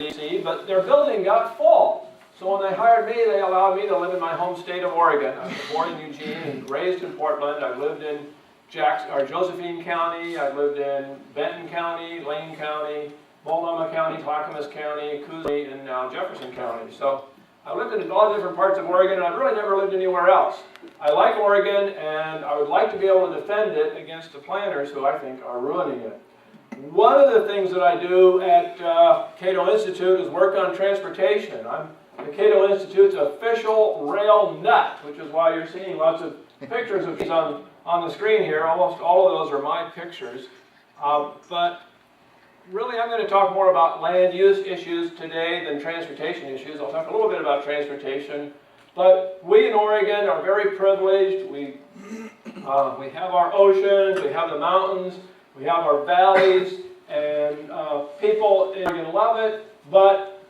DC, but their building got full. So when they hired me, they allowed me to live in my home state of Oregon. I was born in Eugene and raised in Portland. I lived in Josephine County. I lived in Benton County, Lane County, Multnomah County, Clackamas County, Coos County, and now Jefferson County. So I lived in a lot of different parts of Oregon, and I've really never lived anywhere else. I like Oregon, and I would like to be able to defend it against the planners who I think are ruining it. One of the things that I do at CATO Institute is work on transportation. I'm the CATO Institute's official rail nut, which is why you're seeing lots of pictures of these on the screen here. Almost all of those are my pictures. But really, I'm going to talk more about land use issues today than transportation issues. I'll talk a little bit about transportation. But we in Oregon are very privileged. We have our oceans, we have the mountains, we have our valleys, and people in Oregon love it. But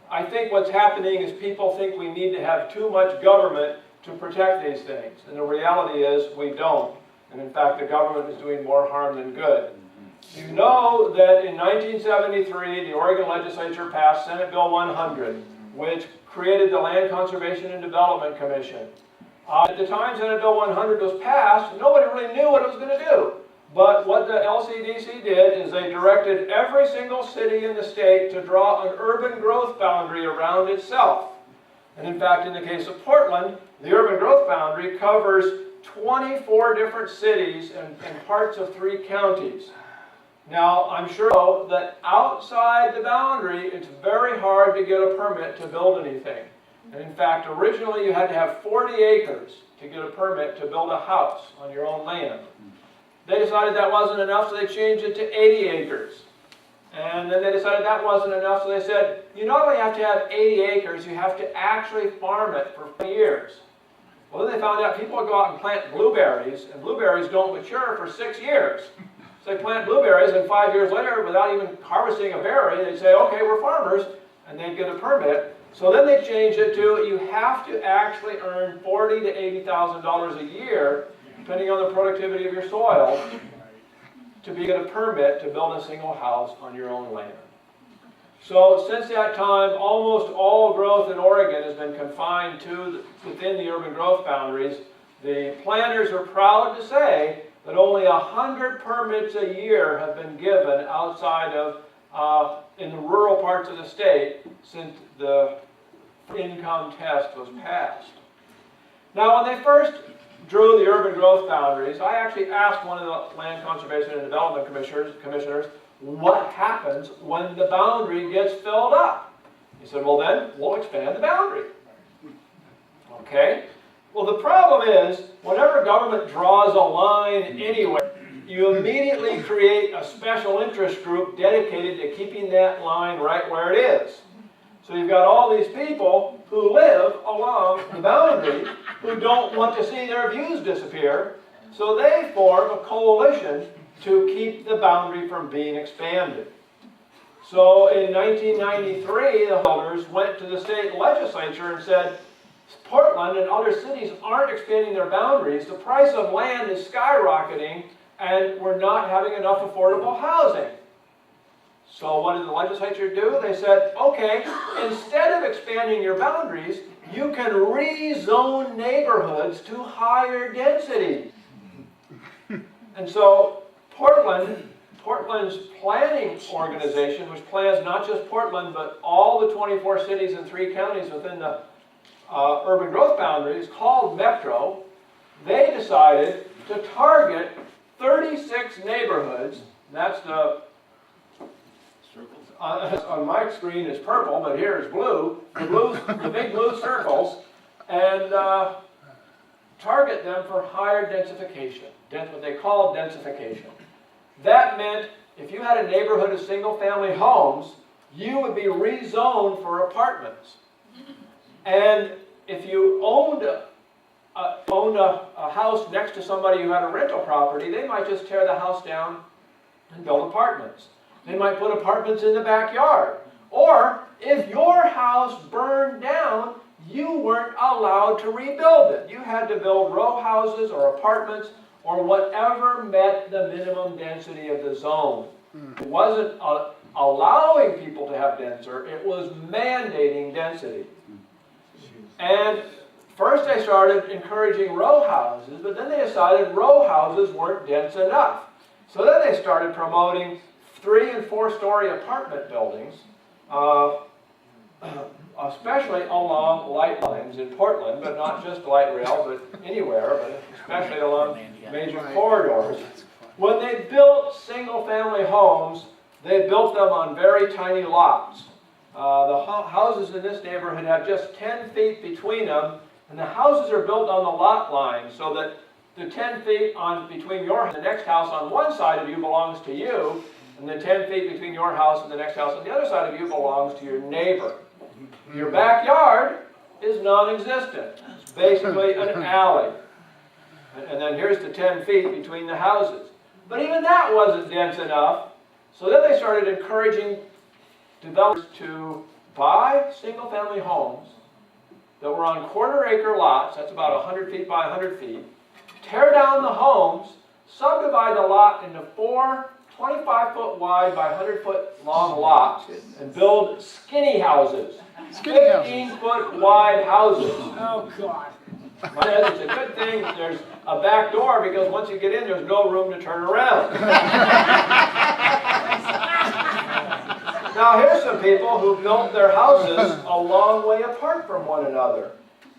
I think what's happening is people think we need to have too much government to protect these things. And the reality is we don't. And in fact, the government is doing more harm than good. You know that in 1973, the Oregon legislature passed Senate Bill 100, which created the Land Conservation and Development Commission. At the time Senate Bill 100 was passed, nobody really knew what it was going to do. But what the LCDC did is they directed every single city in the state to draw an urban growth boundary around itself. And in fact, in the case of Portland, the urban growth boundary covers 24 different cities and parts of 3 counties. Now, I'm sure that outside the boundary, it's very hard to get a permit to build anything. And in fact, originally you had to have 40 acres to get a permit to build a house on your own land. They decided that wasn't enough, so they changed it to 80 acres. And then they decided that wasn't enough, so they said, you not only have to have 80 acres, you have to actually farm it for 4 years. Well, then they found out people would go out and plant blueberries, and blueberries don't mature for 6 years. So they plant blueberries, and 5 years later, without even harvesting a berry, they'd say, okay, we're farmers, and they'd get a permit. So then they changed it to you have to actually earn $40,000 to $80,000 a year, depending on the productivity of your soil, to get a permit to build a single house on your own land. So since that time, almost all growth in Oregon has been confined to within the urban growth boundaries. The planners are proud to say that only 100 permits a year have been given outside of in the rural parts of the state since the income test was passed. Now, when they first drew the urban growth boundaries, I actually asked one of the Land Conservation and Development commissioners what happens when the boundary gets filled up. He said, well then, we'll expand the boundary. Okay? Well, the problem is, whenever government draws a line anywhere, you immediately create a special interest group dedicated to keeping that line right where it is. So you've got all these people who live along the boundary who don't want to see their views disappear, so they form a coalition to keep the boundary from being expanded. So in 1993, the voters went to the state legislature and said, Portland and other cities aren't expanding their boundaries, the price of land is skyrocketing, and we're not having enough affordable housing. So what did the legislature do? They said, okay, instead of expanding your boundaries, you can rezone neighborhoods to higher density. And so Portland's planning organization, which plans not just Portland, but all the 24 cities and 3 counties within the urban growth boundaries, called Metro, they decided to target 36 neighborhoods. That's the on my screen is purple, but here is blue. The big blue circles, and target them for higher densification. What they call densification. That meant if you had a neighborhood of single-family homes, you would be rezoned for apartments. And if you owned a house next to somebody who had a rental property, they might just tear the house down and build apartments. They might put apartments in the backyard. Or if your house burned down, you weren't allowed to rebuild it. You had to build row houses or apartments or whatever met the minimum density of the zone. It wasn't allowing people to have denser, it was mandating density. And first they started encouraging row houses, but then they decided row houses weren't dense enough. So then they started promoting 3- and 4-story apartment buildings, especially along light lines in Portland, but not just light rail, but anywhere, but especially along major corridors. When they built single-family homes, they built them on very tiny lots. The houses in this neighborhood have just 10 feet between them, and the houses are built on the lot line so that the 10 feet between your and the next house on one side of you belongs to you, and the 10 feet between your house and the next house on the other side of you belongs to your neighbor. Your backyard is non-existent. It's basically an alley. And then here's the 10 feet between the houses. But even that wasn't dense enough, so then they started encouraging developers to buy single-family homes that were on quarter-acre lots, that's about 100 feet by 100 feet, tear down the homes, subdivide the lot into 4 25-foot wide by 100-foot long lots, and build skinny houses. 15-foot wide houses. Oh, God. It's a good thing there's a back door, because once you get in, there's no room to turn around. Now here's some people who built their houses a long way apart from one another.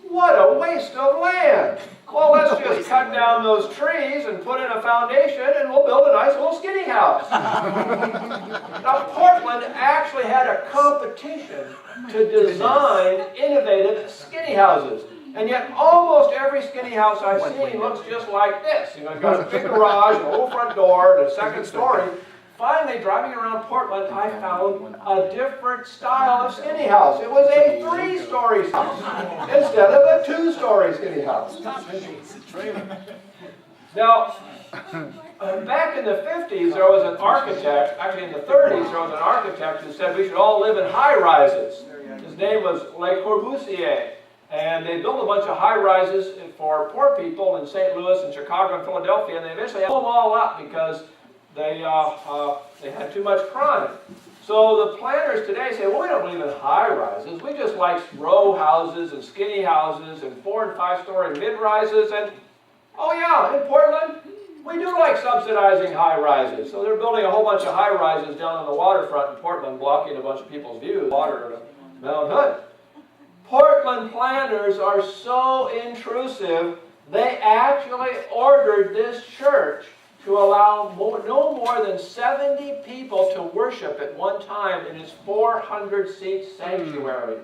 What a waste of land! Well, let's just cut down those trees and put in a foundation, and we'll build a nice little skinny house. Now, Portland actually had a competition to design innovative skinny houses. And yet almost every skinny house I've seen looks just like this. You know, it's got a big garage, a little front door, and a second story. Finally, driving around Portland, I found a different style of skinny house. It was a 3-story house instead of a 2-story skinny house. Now, back in the 50s, there was an architect, actually in the 30s, there was an architect who said we should all live in high-rises. His name was Le Corbusier. And they built a bunch of high-rises for poor people in St. Louis and Chicago and Philadelphia, and they eventually blew them all up because they had too much crime. So the planners today say, well, we don't believe in high-rises. We just like row houses and skinny houses and 4- and 5-story mid-rises. And, oh yeah, in Portland, we do like subsidizing high-rises. So they're building a whole bunch of high-rises down on the waterfront in Portland, blocking a bunch of people's views, water to Mount Hood. Portland planners are so intrusive, they actually ordered this church to allow no more than 70 people to worship at one time in its 400-seat sanctuary.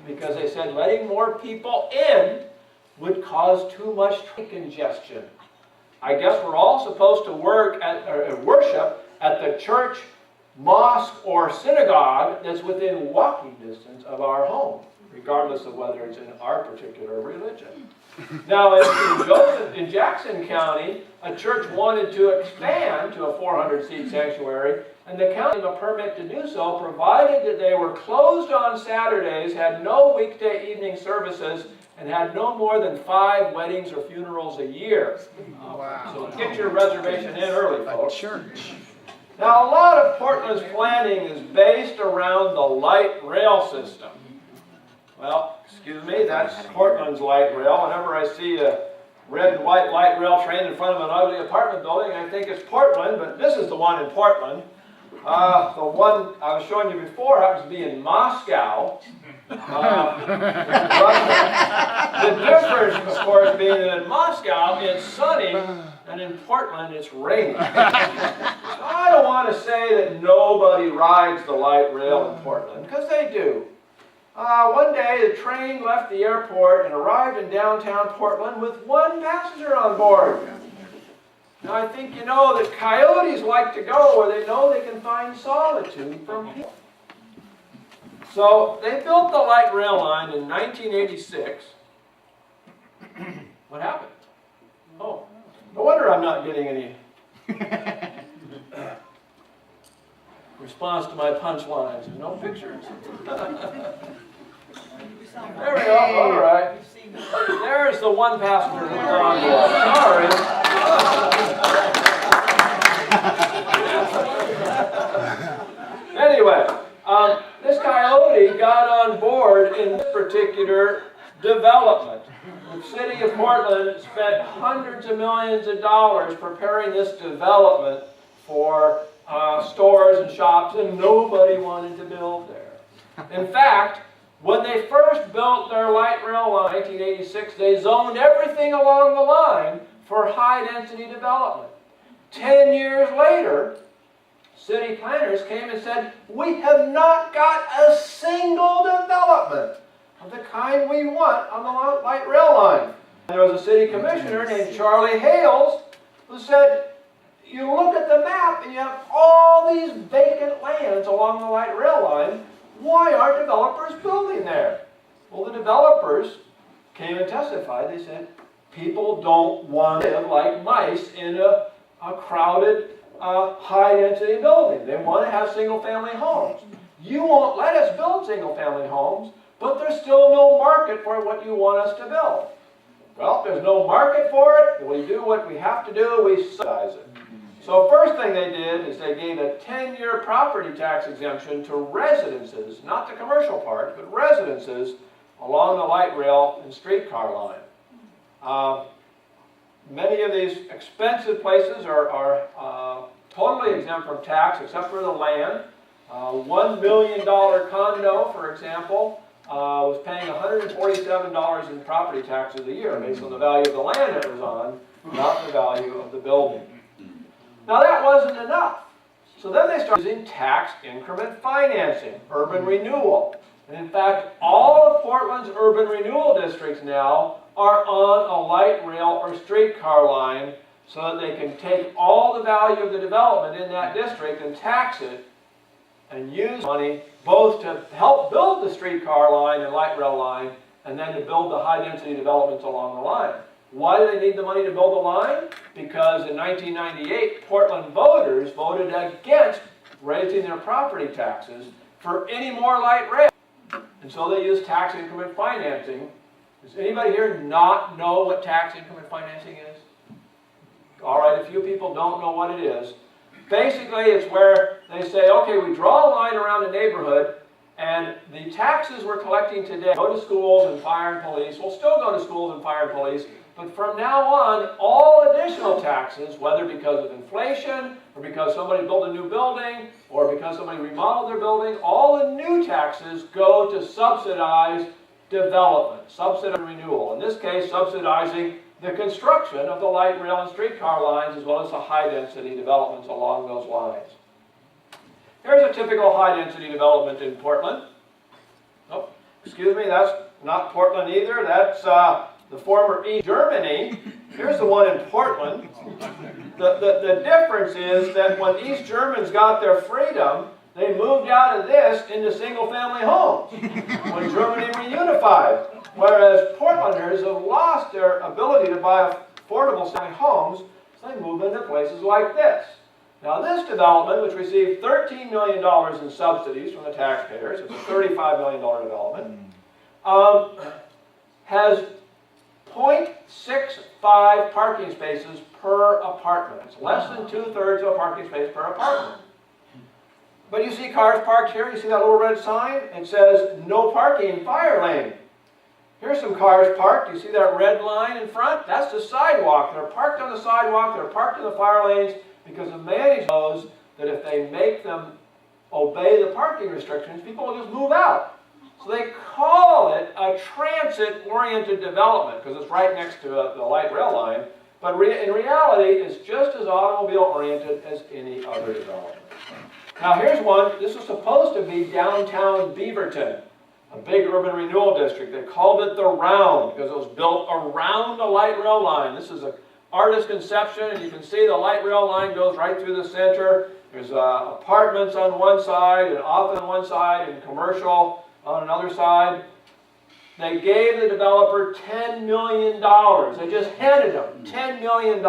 Because they said letting more people in would cause too much congestion. I guess we're all supposed to worship at the church, mosque, or synagogue that's within walking distance of our home, regardless of whether it's in our particular religion. Now, in Jackson County, a church wanted to expand to a 400-seat sanctuary, and the county gave a permit to do so, provided that they were closed on Saturdays, had no weekday evening services, and had no more than 5 weddings or funerals a year. Wow. So get your reservation in early, folks. A church. Now, a lot of Portland's planning is based around the light rail system. Well, excuse me, that's Portland's light rail. Whenever I see a red and white light rail train in front of an ugly apartment building, I think it's Portland, but this is the one in Portland. The one I was showing you before happens to be in Moscow. The difference, of course, being that in Moscow it's sunny, and in Portland it's raining. So I don't want to say that nobody rides the light rail in Portland, because they do. One day the train left the airport and arrived in downtown Portland with 1 passenger on board. Now I think you know that coyotes like to go where they know they can find solitude from people. So they built the light rail line in 1986. What happened? Oh, no wonder I'm not getting any response to my punchlines. There's no pictures. There we go. All right. There's the 1 passenger who's on board. Sorry. Anyway, this coyote got on board in this particular development. The city of Portland spent hundreds of millions of dollars preparing this development for stores and shops, and nobody wanted to build there. In fact, when they first built their light rail line in 1986, they zoned everything along the line for high-density development. 10 years later, city planners came and said, we have not got a single development of the kind we want on the light rail line. And there was a city commissioner named Charlie Hales who said, you look at the map and you have all these vacant lands along the light rail line. Why aren't developers building there? Well, the developers came and testified. They said, people don't want to live like mice in a crowded, high-density building. They want to have single-family homes. You won't let us build single-family homes, but there's still no market for what you want us to build. Well, if there's no market for it, we do what we have to do, we subsidize it. So first thing they did is they gave a 10-year property tax exemption to residences, not the commercial part, but residences along the light rail and streetcar line. Many of these expensive places are totally exempt from tax except for the land. $1 million condo, for example, was paying $147 in property taxes a year based on the value of the land it was on, not the value of the building. Now that wasn't enough. So then they started using tax increment financing, urban renewal. And in fact, all of Portland's urban renewal districts now are on a light rail or streetcar line so that they can take all the value of the development in that district and tax it and use money both to help build the streetcar line and light rail line and then to build the high-density developments along the line. Why do they need the money to build the line? Because in 1998, Portland voters voted against raising their property taxes for any more light rail. And so they used tax increment financing. Does anybody here not know what tax increment financing is? All right, a few people don't know what it is. Basically, it's where they say, okay, we draw a line around a neighborhood, and the taxes we're collecting today go to schools and fire and police. We'll still go to schools and fire and police, but from now on, all additional taxes, whether because of inflation, or because somebody built a new building, or because somebody remodeled their building, all the new taxes go to subsidize development, subsidize renewal. In this case, subsidizing the construction of the light rail and streetcar lines as well as the high-density developments along those lines. Here's a typical high-density development in Portland. Oh, excuse me, that's not Portland either. That's the former East Germany. Here's the one in Portland. The difference is that when East Germans got their freedom, they moved out of this into single-family homes when Germany reunified. Whereas Portlanders have lost their ability to buy affordable homes, so they move into places like this. Now this development, which received $13 million in subsidies from the taxpayers, it's a $35 million development, has 0.65 parking spaces per apartment. It's less than 2/3 of a parking space per apartment. But you see cars parked here, you see that little red sign? It says, no parking, fire lane. Here's some cars parked. You see that red line in front? That's the sidewalk. They're parked on the sidewalk. They're parked in the fire lanes because the manager knows that if they make them obey the parking restrictions, people will just move out. So they call it a transit-oriented development because it's right next to the light rail line. But in reality, it's just as automobile-oriented as any other development. Now here's one. This was supposed to be downtown Beaverton, a big urban renewal district. They called it the Round because it was built around the light rail line. This is an artist's conception, and you can see the light rail line goes right through the center. There's apartments on one side, and office on one side, and commercial on another side. They gave the developer $10 million. They just handed them $10 million,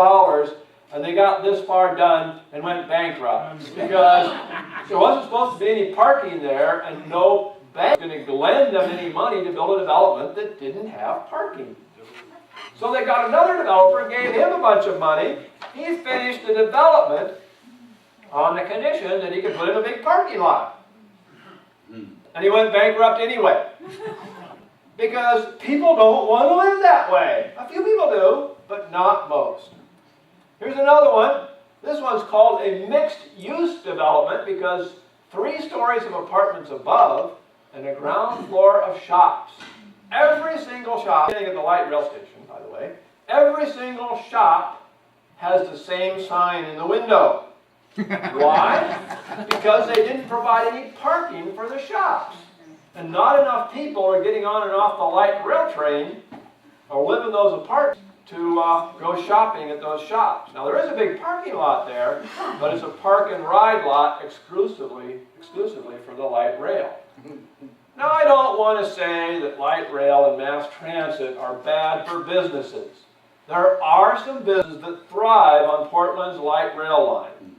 and they got this far done and went bankrupt because there wasn't supposed to be any parking there, and no bank was going to lend them any money to build a development that didn't have parking. So they got another developer and gave him a bunch of money. He finished the development on the condition that he could put in a big parking lot. And he went bankrupt anyway. Because people don't want to live that way. A few people do, but not most. Here's another one. This one's called a mixed-use development because 3 stories of apartments above and a ground floor of shops. Every single shop, beginning at the light rail station, by the way, every single shop has the same sign in the window. Why? Because they didn't provide any parking for the shops. And not enough people are getting on and off the light rail train or live in those apartments to go shopping at those shops. Now there is a big parking lot there, but it's a park and ride lot exclusively for the light rail. Now I don't want to say that light rail and mass transit are bad for businesses. There are some businesses that thrive on Portland's light rail line.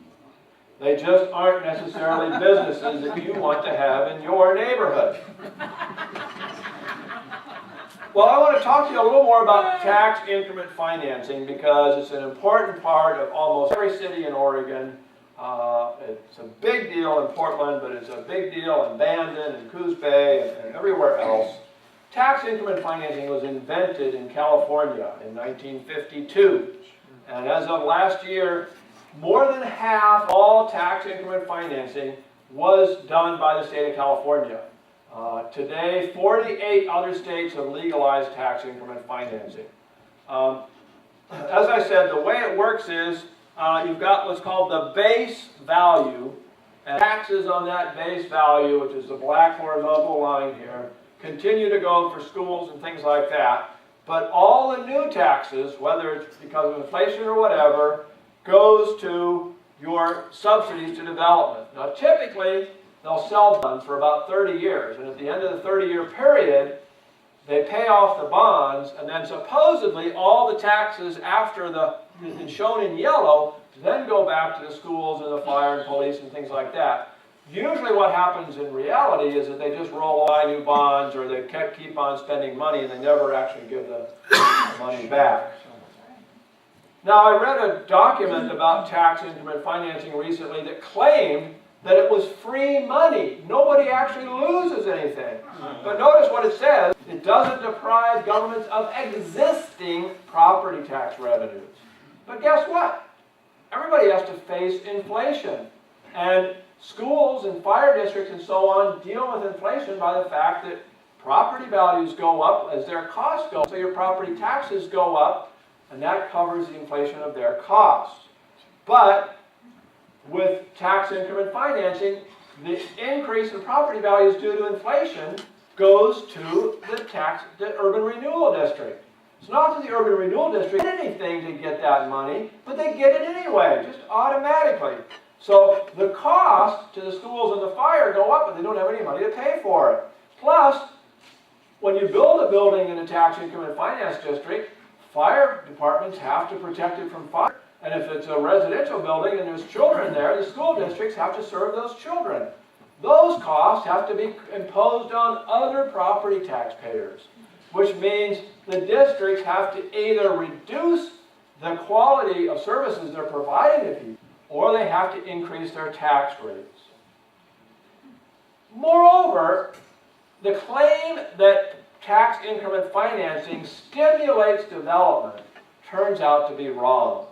They just aren't necessarily businesses that you want to have in your neighborhood. Well, I want to talk to you a little more about tax increment financing because it's an important part of almost every city in Oregon. It's a big deal in Portland, but it's a big deal in Bandon and Coos Bay and everywhere else. Tax increment financing was invented in California in 1952. And as of last year, more than half of all tax increment financing was done by the state of California. Today, 48 other states have legalized tax increment financing. As I said, the way it works is you've got what's called the base value, and taxes on that base value, which is the black horizontal line here, continue to go for schools and things like that. But all the new taxes, whether it's because of inflation or whatever, goes to your subsidies to development. Now typically, they'll sell bonds for about 30 years, and at the end of the 30-year period, they pay off the bonds, and then supposedly all the taxes after shown in yellow then go back to the schools and the fire and police and things like that. Usually what happens in reality is that they just roll buy new bonds or they keep on spending money and they never actually give the money back. Now I read a document about tax increment financing recently that claimed that it was free money. Nobody actually loses anything. But notice what it says. It doesn't deprive governments of existing property tax revenues. But guess what? Everybody has to face inflation. And schools and fire districts and so on deal with inflation by the fact that property values go up as their costs go up. So your property taxes go up, and that covers the inflation of their costs. But with tax increment financing, the increase in property values due to inflation goes to the urban renewal district. It's not that the urban renewal district did anything to get that money, but they get it anyway, just automatically. So the cost to the schools and the fire go up, but they don't have any money to pay for it. Plus, when you build a building in a tax increment finance district, fire departments have to protect it from fire. And if it's a residential building and there's children there, the school districts have to serve those children. Those costs have to be imposed on other property taxpayers, which means the districts have to either reduce the quality of services they're providing to people, or they have to increase their tax rates. Moreover, the claim that tax increment financing stimulates development turns out to be wrong.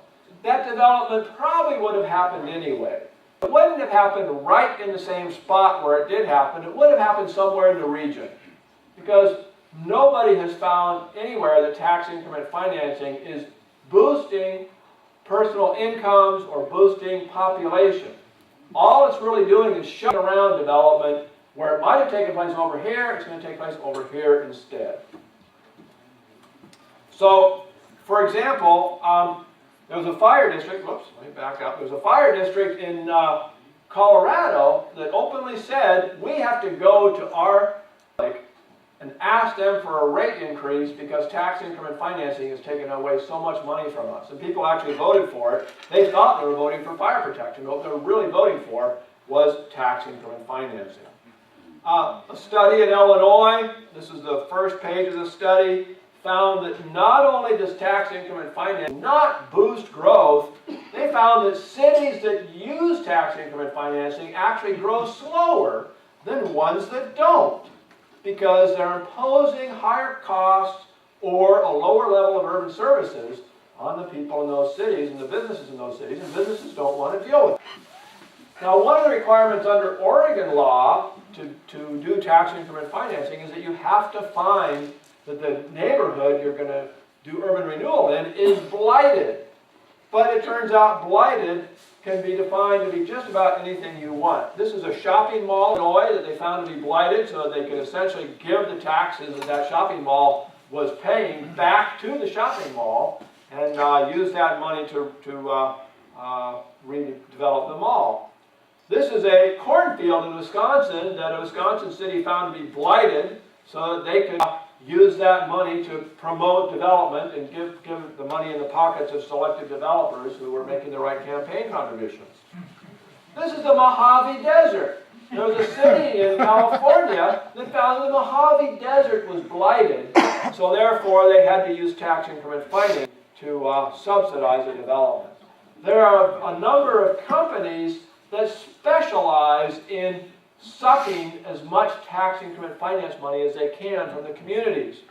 That development probably would have happened anyway. It wouldn't have happened right in the same spot where it did happen. It would have happened somewhere in the region. Because nobody has found anywhere that tax increment financing is boosting personal incomes or boosting population. All it's really doing is shutting around development where it might have taken place over here, it's going to take place over here instead. So, for example, there was a fire district, whoops, let me back up. There was a fire district in Colorado that openly said, we have to go to our and ask them for a rate increase because tax increment financing has taken away so much money from us. And people actually voted for it. They thought they were voting for fire protection, but what they were really voting for was tax increment financing. A study in Illinois, this is the first page of the study, found that not only does tax increment financing not boost growth, they found that cities that use tax increment financing actually grow slower than ones that don't, because they're imposing higher costs or a lower level of urban services on the people in those cities and the businesses in those cities, and businesses don't want to deal with it. Now, one of the requirements under Oregon law to do tax increment financing is that you have to find that the neighborhood you're going to do urban renewal in is blighted. But it turns out blighted can be defined to be just about anything you want. This is a shopping mall in Illinois that they found to be blighted so that they could essentially give the taxes that that shopping mall was paying back to the shopping mall and use that money to redevelop the mall. This is a cornfield in Wisconsin that a Wisconsin city found to be blighted so that they could use that money to promote development and give the money in the pockets of selected developers who were making the right campaign contributions. This is the Mojave Desert. There was a city in California that found the Mojave Desert was blighted, so therefore they had to use tax increment financing to subsidize the development. There are a number of companies that specialize in sucking as much tax increment finance money as they can from the communities.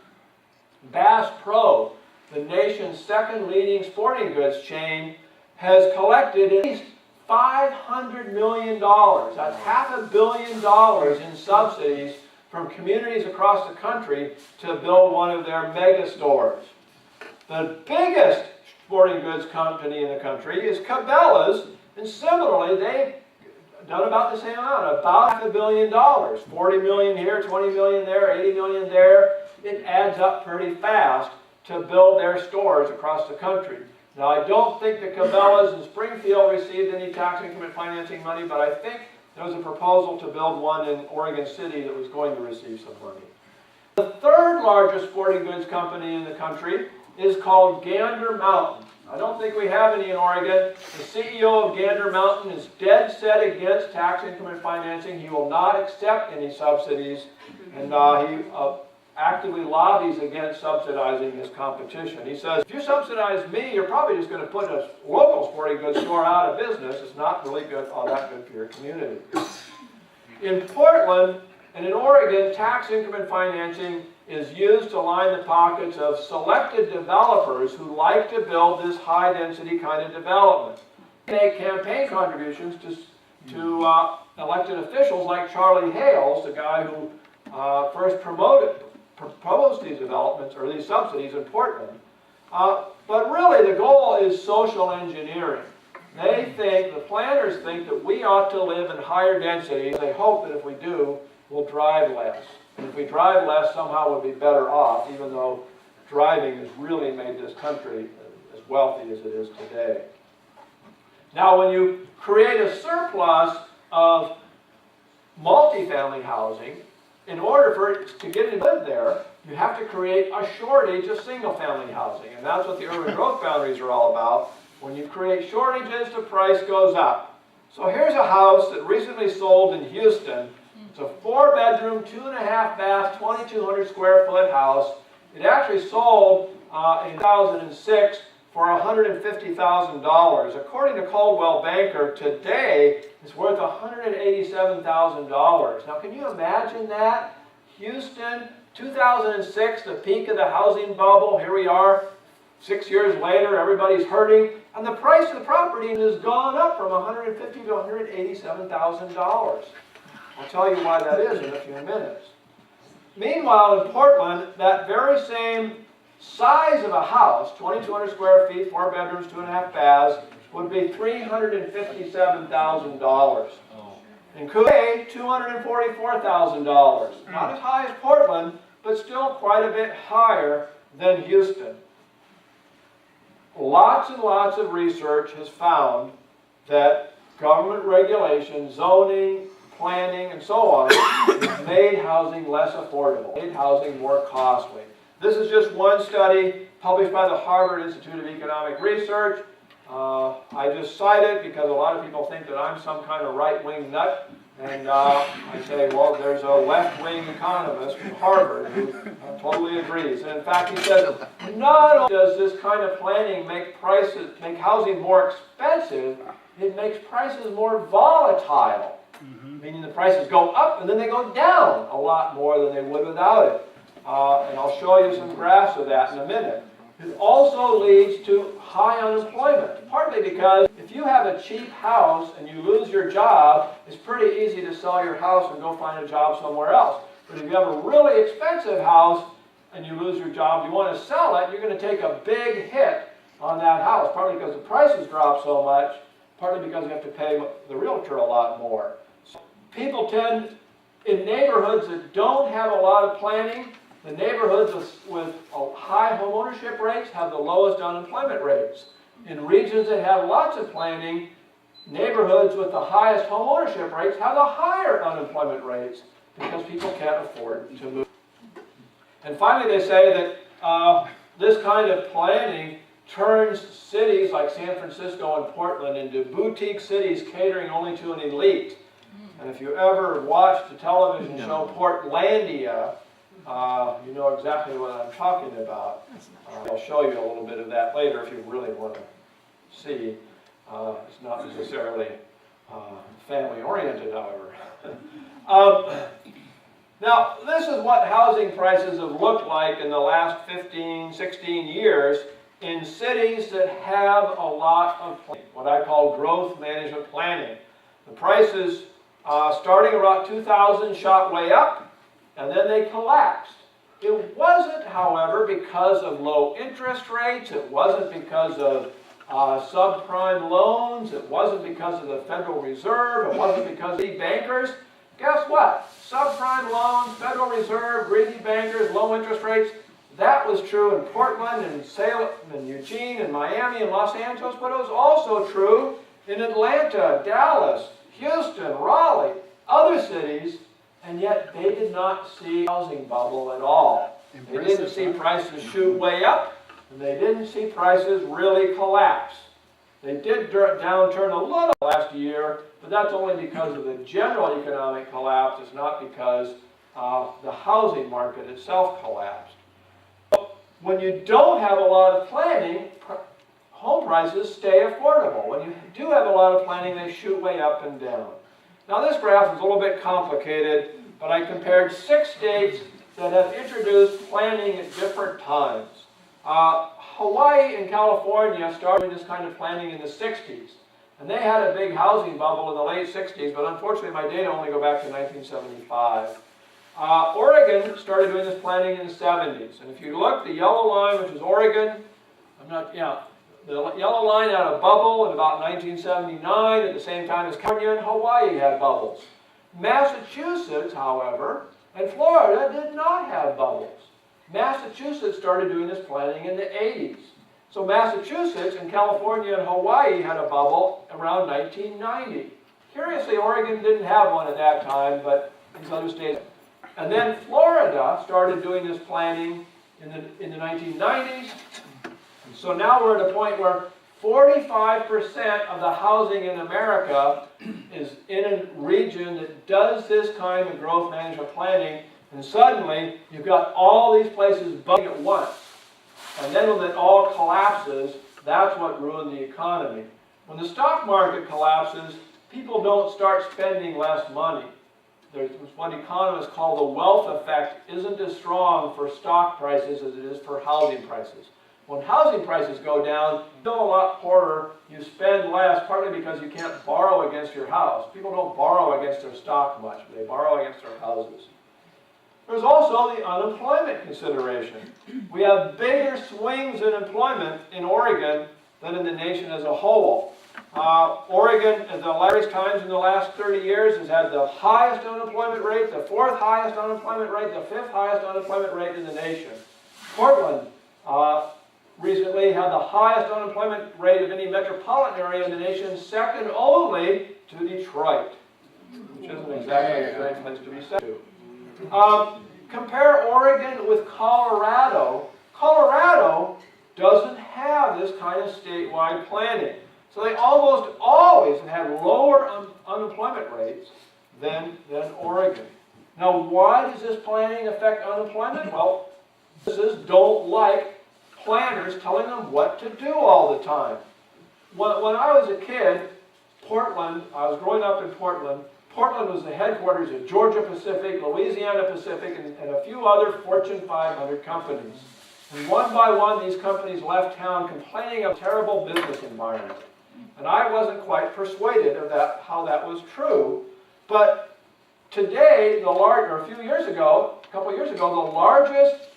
Bass Pro, the nation's second leading sporting goods chain, has collected at least $500 million. That's $500 million in subsidies from communities across the country to build one of their mega stores. The biggest sporting goods company in the country is Cabela's, and similarly, they've done about the same amount, about $500 million. 40 million here, 20 million there, 80 million there. It adds up pretty fast to build their stores across the country. Now, I don't think the Cabela's in Springfield received any tax increment financing money, but I think there was a proposal to build one in Oregon City that was going to receive some money. The third largest sporting goods company in the country is called Gander Mountain. I don't think we have any in Oregon. The CEO of Gander Mountain is dead set against tax increment financing. He will not accept any subsidies, and he actively lobbies against subsidizing this competition. He says, if you subsidize me, you're probably just going to put a local sporting goods store out of business. It's not really good, all that good for your community. In Portland and in Oregon, tax increment financing is used to line the pockets of selected developers who like to build this high-density kind of development. They make campaign contributions to elected officials like Charlie Hales, the guy who first proposed these developments or these subsidies in Portland. But really, the goal is social engineering. The planners think that we ought to live in higher densities. They hope that if we do, we'll drive less. And if we drive less, somehow we'll be better off, even though driving has really made this country as wealthy as it is today. Now, when you create a surplus of multifamily housing, in order for it to get to live there, you have to create a shortage of single-family housing. And that's what the urban growth boundaries are all about. When you create shortages, the price goes up. So here's a house that recently sold in Houston. It's a 4-bedroom, 2.5-bath, 2,200 square foot house. It actually sold in 2006 for $150,000. According to Coldwell Banker, today it's worth $187,000. Now, can you imagine that? Houston, 2006, the peak of the housing bubble. Here we are, 6 years later, everybody's hurting, and the price of the property has gone up from $150,000 to $187,000. I'll tell you why that is in a few minutes. Meanwhile, in Portland, that very same size of a house, 2,200 square feet, 4 bedrooms, 2.5 baths, would be $357,000. In Coos County, $244,000. Not as high as Portland, but still quite a bit higher than Houston. Lots and lots of research has found that government regulation, zoning, planning, and so on has made housing less affordable, made housing more costly. This is just one study published by the Harvard Institute of Economic Research. I just cite it because a lot of people think that I'm some kind of right-wing nut. And I say, well, there's a left-wing economist from Harvard who totally agrees. And in fact, he says, not only does this kind of planning make housing more expensive, it makes prices more volatile. meaning the prices go up and then they go down a lot more than they would without it. And I'll show you some graphs of that in a minute. It also leads to high unemployment, partly because if you have a cheap house and you lose your job, it's pretty easy to sell your house and go find a job somewhere else. But if you have a really expensive house and you lose your job, you want to sell it, you're going to take a big hit on that house, partly because the prices drop so much, partly because you have to pay the realtor a lot more. So people tend, in neighborhoods that don't have a lot of planning, the neighborhoods with high home ownership rates have the lowest unemployment rates. In regions that have lots of planning, neighborhoods with the highest home ownership rates have the higher unemployment rates because people can't afford to move. And finally, they say that this kind of planning turns cities like San Francisco and Portland into boutique cities catering only to an elite. And if you ever watched the television show Portlandia, you know exactly what I'm talking about. I'll show you a little bit of that later if you really want to see. It's not necessarily family-oriented, however. Now, this is what housing prices have looked like in the last 15, 16 years in cities that have a lot of planning, what I call growth management planning. The prices starting around 2000 shot way up, and then they collapsed. It wasn't, however, because of low interest rates. It wasn't because of subprime loans. It wasn't because of the Federal Reserve. It wasn't because of the bankers. Guess what? Subprime loans, Federal Reserve, greedy bankers, low interest rates. That was true in Portland and Salem and Eugene and Miami and Los Angeles, but it was also true in Atlanta, Dallas, Houston, Raleigh, other cities, and yet they did not see a housing bubble at all. They didn't see prices shoot way up, and they didn't see prices really collapse. They did downturn a little last year, but that's only because of the general economic collapse. It's not because the housing market itself collapsed. When you don't have a lot of planning, home prices stay affordable. When you do have a lot of planning, they shoot way up and down. Now this graph is a little bit complicated, but I compared 6 states that have introduced planning at different times. Hawaii and California started doing this kind of planning in the 60s. And they had a big housing bubble in the late 60s, but unfortunately my data only go back to 1975. Oregon started doing this planning in the 70s. And if you look, the yellow line, which is Oregon, the yellow line had a bubble in about 1979, at the same time as California and Hawaii had bubbles. Massachusetts, however, and Florida did not have bubbles. Massachusetts started doing this planning in the 80s. So Massachusetts and California and Hawaii had a bubble around 1990. Curiously, Oregon didn't have one at that time, but these other states. And then Florida started doing this planning in the 1990s. And so now we're at a point where 45% of the housing in America is in a region that does this kind of growth management planning. And suddenly, you've got all these places buzzing at once. And then when it all collapses, that's what ruined the economy. When the stock market collapses, people don't start spending less money. There's what economists call the wealth effect isn't as strong for stock prices as it is for housing prices. When housing prices go down, you feel a lot poorer, you spend less, partly because you can't borrow against your house. People don't borrow against their stock much, but they borrow against their houses. There's also the unemployment consideration. We have bigger swings in employment in Oregon than in the nation as a whole. Oregon, at the various times in the last 30 years, has had the highest unemployment rate, the 4th highest unemployment rate, the 5th highest unemployment rate in the nation. Portland recently had the highest unemployment rate of any metropolitan area in the nation, second only to Detroit, which isn't exactly a great place to be set to. Compare Oregon with Colorado. Colorado doesn't have this kind of statewide planning. So they almost always have lower unemployment rates than Oregon. Now, why does this planning affect unemployment? Well, businesses don't like planners telling them what to do all the time. When I was a kid, Portland, I was growing up in Portland, Portland was the headquarters of Georgia Pacific, Louisiana Pacific, and a few other Fortune 500 companies. And one by one, these companies left town complaining of a terrible business environment. And I wasn't quite persuaded of how that was true. But today, a few years ago, a couple years ago, the largest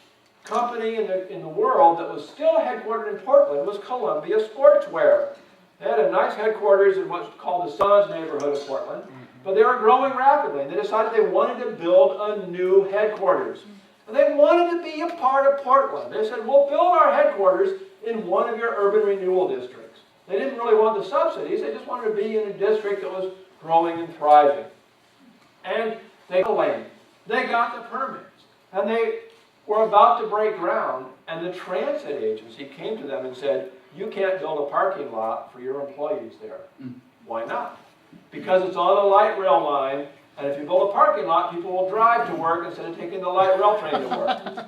company in the world that was still headquartered in Portland was Columbia Sportswear. They had a nice headquarters in what's called the Suns neighborhood of Portland, but they were growing rapidly, and they decided they wanted to build a new headquarters. And they wanted to be a part of Portland. They said, we'll build our headquarters in one of your urban renewal districts. They didn't really want the subsidies, they just wanted to be in a district that was growing and thriving. And they got the land, they got the permits, and they were about to break ground, and the transit agency came to them and said, you can't build a parking lot for your employees there. Why not? Because it's on a light rail line, and if you build a parking lot, people will drive to work instead of taking the light rail train to work.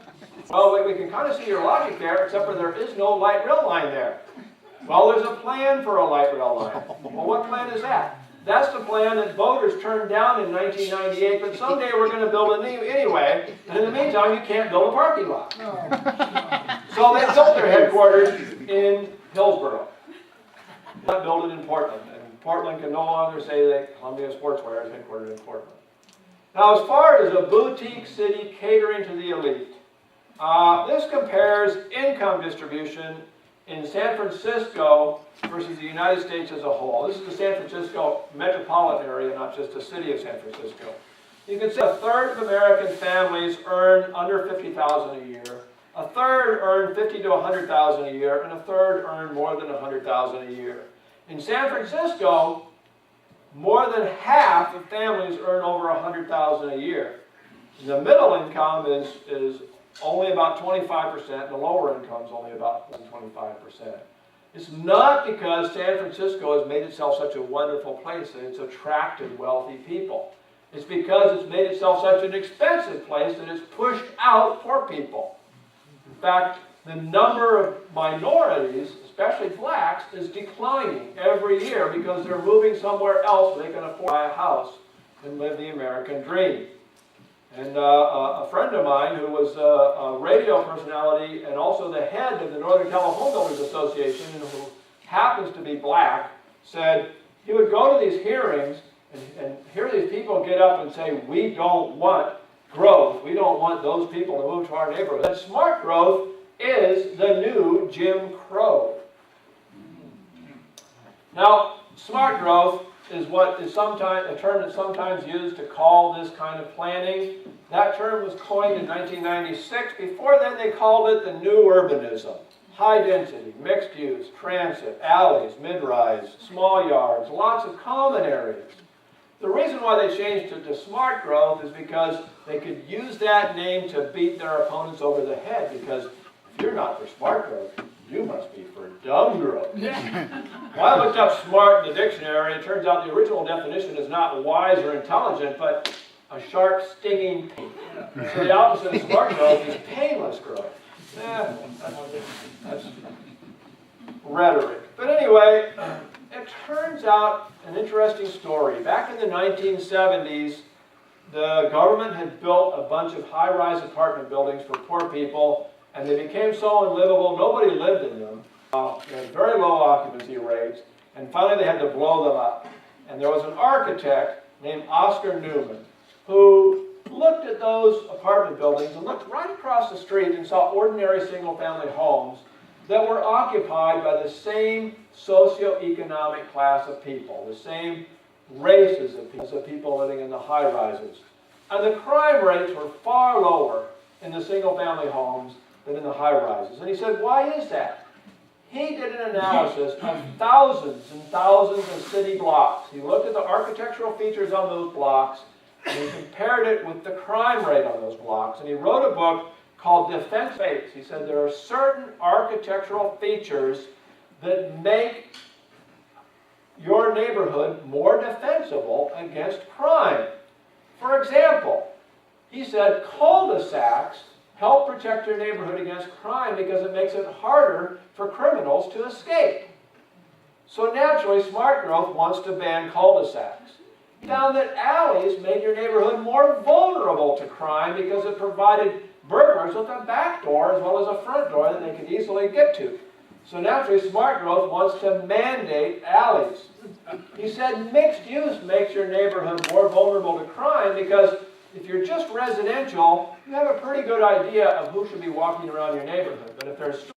Well, we can kind of see your logic there, except for there is no light rail line there. Well, there's a plan for a light rail line. Well, what plan is that? That's the plan that voters turned down in 1998, but someday we're going to build it anyway, and in the meantime, you can't build a parking lot. So they built their headquarters in Hillsborough. They not built it in Portland, and Portland can no longer say that Columbia Sportswear is headquartered in Portland. Now, as far as a boutique city catering to the elite, this compares income distribution in San Francisco versus the United States as a whole. This is the San Francisco metropolitan area, not just the city of San Francisco. You can see a third of American families earn under $50,000 a year, a third earn $50,000 to $100,000 a year, and a third earn more than $100,000 a year. In San Francisco, more than half of families earn over $100,000 a year. The middle income is only about 25%, the lower income is only about 25%. It's not because San Francisco has made itself such a wonderful place that it's attracted wealthy people. It's because it's made itself such an expensive place that it's pushed out poor people. In fact, the number of minorities, especially blacks, is declining every year because they're moving somewhere else where they can afford to buy a house and live the American dream. And a friend of mine who was a radio personality and also the head of the Northern California Home Builders Association, and who happens to be black, said he would go to these hearings and hear these people get up and say, we don't want growth. We don't want those people to move to our neighborhood. And smart growth is the new Jim Crow. Now, smart growth is what is sometimes a term that's sometimes used to call this kind of planning. That term was coined in 1996. Before then, they called it the new urbanism. High density, mixed use, transit, alleys, mid-rise, small yards, lots of common areas. The reason why they changed it to smart growth is because they could use that name to beat their opponents over the head, because if you're not for smart growth, you must be for dumb growth. Well, I looked up smart in the dictionary, and it turns out the original definition is not wise or intelligent, but a sharp, stinging pain. So the opposite of smart growth is painless growth. That's rhetoric. But anyway, it turns out an interesting story. Back in the 1970s, the government had built a bunch of high-rise apartment buildings for poor people, and they became so unlivable, nobody lived in them. They had very low occupancy rates, and finally they had to blow them up. And there was an architect named Oscar Newman who looked at those apartment buildings and looked right across the street and saw ordinary single-family homes that were occupied by the same socioeconomic class of people, the same races of people living in the high-rises. And the crime rates were far lower in the single-family homes than in the high-rises. And he said, why is that? He did an analysis of thousands and thousands of city blocks. He looked at the architectural features on those blocks, and he compared it with the crime rate on those blocks. And he wrote a book called Defense Space. He said there are certain architectural features that make your neighborhood more defensible against crime. For example, he said cul-de-sacs help protect your neighborhood against crime because it makes it harder for criminals to escape. So naturally, smart growth wants to ban cul-de-sacs. He found that alleys made your neighborhood more vulnerable to crime because it provided burglars with a back door as well as a front door that they could easily get to. So naturally, smart growth wants to mandate alleys. He said mixed use makes your neighborhood more vulnerable to crime because if you're just residential, you have a pretty good idea of who should be walking around your neighborhood. But if there's